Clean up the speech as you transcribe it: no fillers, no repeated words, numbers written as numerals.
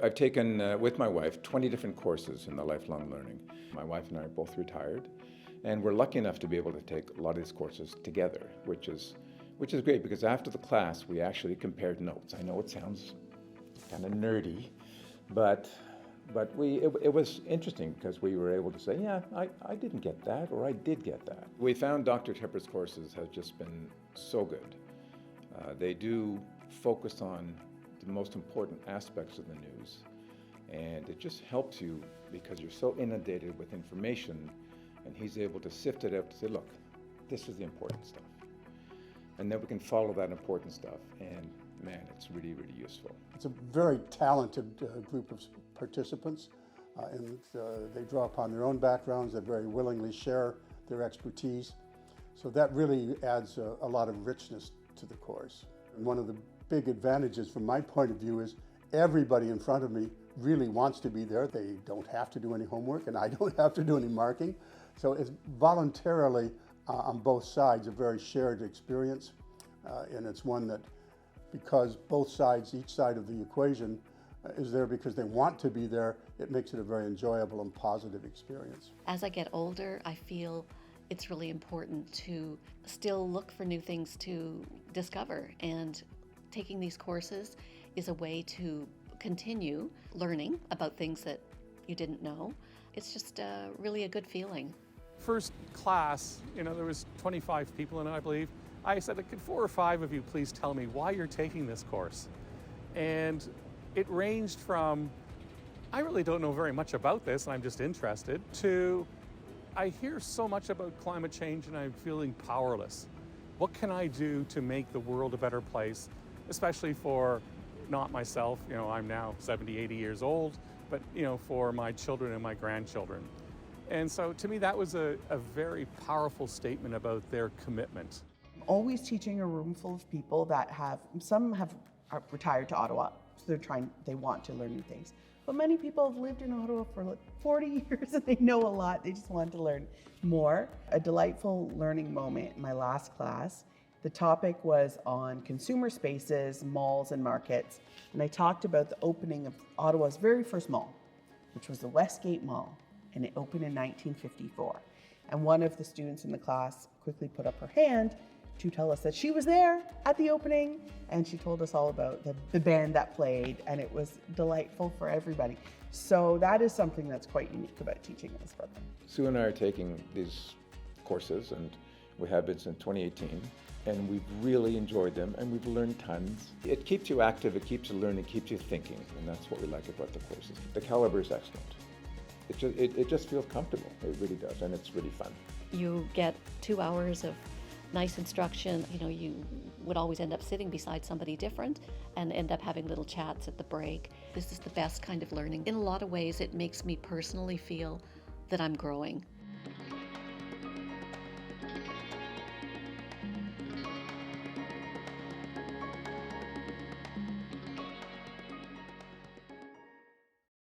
I've taken, with my wife, 20 different courses in the lifelong learning. My wife and I are both retired, and we're lucky enough to be able to take a lot of these courses together, which is great because after the class, we actually compared notes. I know it sounds kind of nerdy, but it was interesting because we were able to say, yeah, I didn't get that, or I did get that. We found Dr. Tepper's courses have just been so good. They do focus on the most important aspects of the news, and it just helps you because you're so inundated with information, and he's able to sift it out to say, look, this is the important stuff. And then we can follow that important stuff, and man, it's really, really useful. It's a very talented group of participants, and they draw upon their own backgrounds. They very willingly share their expertise. So that really adds a lot of richness to the course. And one of the big advantages from my point of view is everybody in front of me really wants to be there. They don't have to do any homework, and I don't have to do any marking. So it's voluntarily on both sides a very shared experience, and it's one that, because both sides, each side of the equation is there because they want to be there, it makes it a very enjoyable and positive experience. As I get older, I feel it's really important to still look for new things to discover, and taking these courses is a way to continue learning about things that you didn't know. It's just really a good feeling. First class, there was 25 people in it, I believe. I said, could 4 or 5 of you please tell me why you're taking this course? And it ranged from, I really don't know very much about this and I'm just interested, to I hear so much about climate change and I'm feeling powerless. What can I do to make the world a better place, especially for not myself, I'm now 70, 80 years old, but for my children and my grandchildren. And so to me, that was a very powerful statement about their commitment. Always teaching a room full of people that some are retired to Ottawa, so they want to learn new things. But many people have lived in Ottawa for like 40 years and they know a lot. They just want to learn more. A delightful learning moment in my last class. The topic was on consumer spaces, malls, and markets. And I talked about the opening of Ottawa's very first mall, which was the Westgate Mall. And it opened in 1954. And one of the students in the class quickly put up her hand to tell us that she was there at the opening, and she told us all about the band that played, and it was delightful for everybody. So that is something that's quite unique about teaching in this program. Sue and I are taking these courses, and we have been since 2018, and we've really enjoyed them, and we've learned tons. It keeps you active, it keeps you learning, it keeps you thinking, and that's what we like about the courses. The caliber is excellent. It just feels comfortable, it really does, and it's really fun. You get 2 hours of nice instruction. You would always end up sitting beside somebody different and end up having little chats at the break. This is the best kind of learning. In a lot of ways, it makes me personally feel that I'm growing.